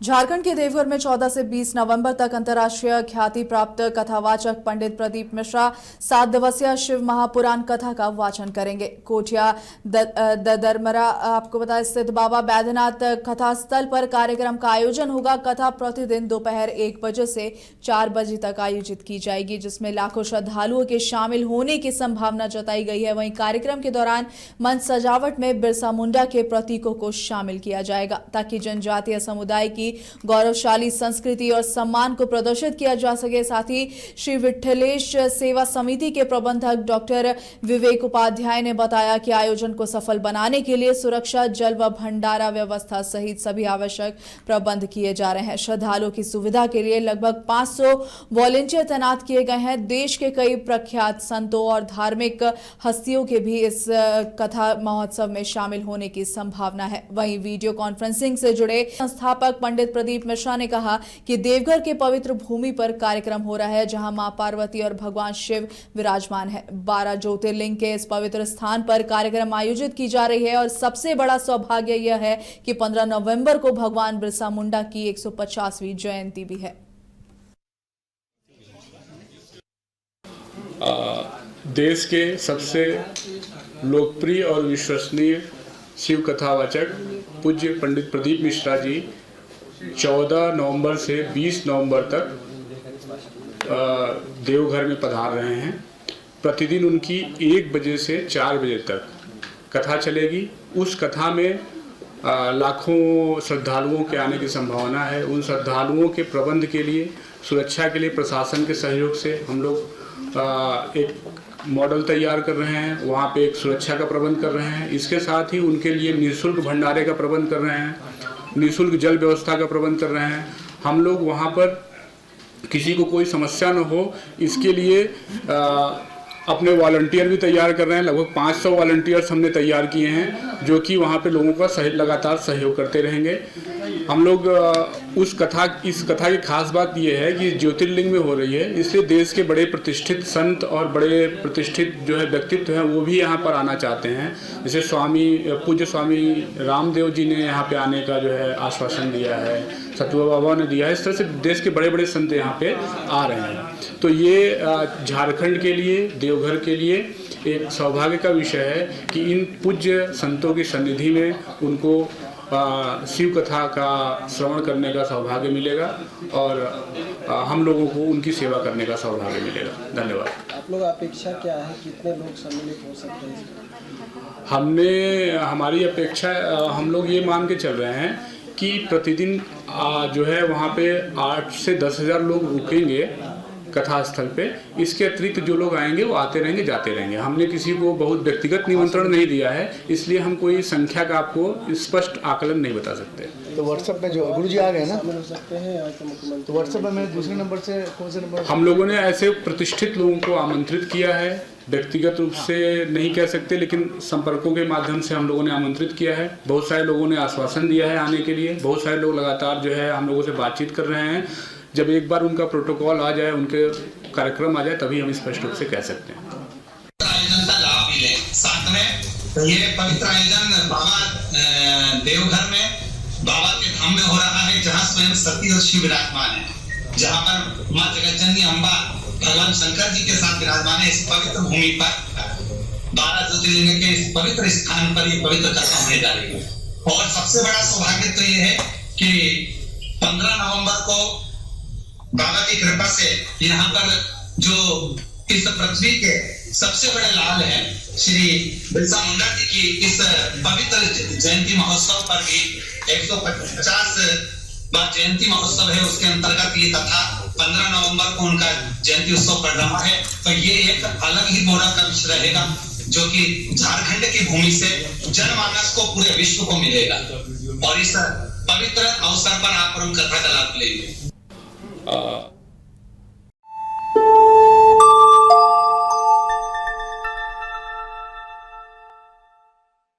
झारखंड के देवघर में 14 से 20 नवंबर तक अंतर्राष्ट्रीय ख्याति प्राप्त कथावाचक पंडित प्रदीप मिश्रा 7 दिवसीय शिव महापुराण कथा का वाचन करेंगे। कोठिया ददरमरा आपको बताया स्थित बाबा बैद्यनाथ कथा स्थल पर कार्यक्रम का आयोजन होगा। कथा प्रतिदिन दोपहर 1 बजे से 4 बजे तक आयोजित की जाएगी, जिसमें लाखों श्रद्धालुओं के शामिल होने की संभावना जताई गई है। वहीं कार्यक्रम के दौरान मंच सजावट में बिरसा मुंडा के प्रतीकों को शामिल किया जाएगा, ताकि जनजातीय समुदाय की गौरवशाली संस्कृति और सम्मान को प्रदर्शित किया जा सके। साथ ही श्री विठलेश सेवा समिति के प्रबंधक डॉक्टर विवेक उपाध्याय ने बताया कि आयोजन को सफल बनाने के लिए सुरक्षा, जल व भंडारा व्यवस्था सहित सभी आवश्यक प्रबंध किए जा रहे हैं। श्रद्धालुओं की सुविधा के लिए लगभग 500 वॉलंटियर तैनात किए गए हैं। देश के कई प्रख्यात संतों और धार्मिक हस्तियों के भी इस कथा महोत्सव में शामिल होने की संभावना है। वहीं वीडियो कॉन्फ्रेंसिंग से जुड़े संस्थापक पंडित प्रदीप मिश्रा ने कहा कि देवघर के पवित्र भूमि पर कार्यक्रम हो रहा है, जहां मां पार्वती और भगवान शिव विराजमान है। 12 ज्योतिर्लिंग के इस पवित्र स्थान पर कार्यक्रम आयोजित की जा रही है और सबसे बड़ा सौभाग्य यह है कि 15 नवंबर को भगवान बिरसा मुंडा की 150वीं जयंती भी है। देश के सबसे लोकप्रिय और विश्वसनीय शिव कथावाचक पूज्य पंडित प्रदीप मिश्रा जी 14 नवंबर से 20 नवंबर तक देवघर में पधार रहे हैं। प्रतिदिन उनकी 1 बजे से 4 बजे तक कथा चलेगी। उस कथा में लाखों श्रद्धालुओं के आने की संभावना है। उन श्रद्धालुओं के प्रबंध के लिए, सुरक्षा के लिए प्रशासन के सहयोग से हम लोग एक मॉडल तैयार कर रहे हैं। वहाँ पे एक सुरक्षा का प्रबंध कर रहे हैं। इसके साथ ही उनके लिए निःशुल्क भंडारे का प्रबंध कर रहे हैं, निःशुल्क जल व्यवस्था का प्रबंध कर रहे हैं। हम लोग वहाँ पर किसी को कोई समस्या न हो, इसके लिए अपने वॉलंटियर भी तैयार कर रहे हैं। लगभग 500 वॉलंटियर्स हमने तैयार किए हैं, जो कि वहाँ पे लोगों का लगातार सहयोग करते रहेंगे। हम लोग इस कथा की खास बात यह है कि ज्योतिर्लिंग में हो रही है, इसलिए देश के बड़े प्रतिष्ठित संत और बड़े प्रतिष्ठित जो है व्यक्तित्व हैं वो भी यहाँ पर आना चाहते हैं। जैसे पूज्य स्वामी रामदेव जी ने यहाँ पे आने का जो है आश्वासन दिया है, सतुआ बाबा ने दिया है। इस तरह से देश के बड़े बड़े संत यहाँ पे आ रहे हैं। तो ये झारखंड के लिए, देवघर के लिए एक सौभाग्य का विषय है कि इन पूज्य संतों की सन्निधि में उनको शिव कथा का श्रवण करने का सौभाग्य मिलेगा और हम लोगों को उनकी सेवा करने का सौभाग्य मिलेगा। धन्यवाद। आप लोग अपेक्षा क्या है, कितने लोग सम्मिलित हो सकते हैं? हमारी अपेक्षा हम लोग ये मान के चल रहे हैं कि प्रतिदिन जो है वहाँ पे 8 से 10 हज़ार लोग रुकेंगे कथा स्थल पे। इसके अतिरिक्त जो लोग आएंगे वो आते रहेंगे, जाते रहेंगे। हमने किसी को बहुत व्यक्तिगत निमंत्रण नहीं दिया है, इसलिए हम कोई संख्या का आपको स्पष्ट आकलन नहीं बता सकते। तो व्हाट्सएप में जो गुरु जी आ गए ना, मिल सकते हैं या तो मुख्यमंत्री, तो व्हाट्सएप में मैं दूसरे नंबर से कौन से नंबर? हम लोगों ने ऐसे प्रतिष्ठित लोगों को आमंत्रित किया है, व्यक्तिगत रूप से नहीं कह सकते, लेकिन संपर्कों के माध्यम से हम लोगों ने आमंत्रित किया है। बहुत सारे लोगों ने आश्वासन दिया है आने के लिए। बहुत सारे लोग लगातार जो है हम लोगों से बातचीत कर रहे हैं। जब एक बार उनका प्रोटोकॉल आ जाए, उनके कार्यक्रम आ जाए, तभी हम स्पष्ट रूप से कह सकते हैं। आयोजन का लाभ मिले। साथ में ये पवित्र आयोजन बाबा देवघर में बाबा के धाम में हो रहा है, जहाँ स्वयं सती और शिव विराजमान है, जहाँ पर माँ जगतजननी अम्बा भगवान शंकर जी के साथ विराजमान है। इस पवित्र भूमि पर 12 ज्योतिर्लिंग के इस पवित्र स्थान पर ये पवित्र कथा होने जा रही है। और सबसे बड़ा सौभाग्य तो ये है कि 15 नवंबर को बाबा की कृपा से यहाँ पर जो इस पृथ्वी के सबसे बड़े लाल हैं श्री बिरसा मुंडा जी की इस पवित्र जयंती महोत्सव पर भी 150 बार जयंती महोत्सव है, उसके अंतर्गत ये कथा 15 नवंबर को उनका जयंती उत्सव पड़ रहा है। तो ये एक अलग ही गौरव का विषय रहेगा, जो कि झारखंड की भूमि से जनमानस को, पूरे विश्व को मिलेगा। और इस पवित्र अवसर पर आप कथा का लाभ लेंगे।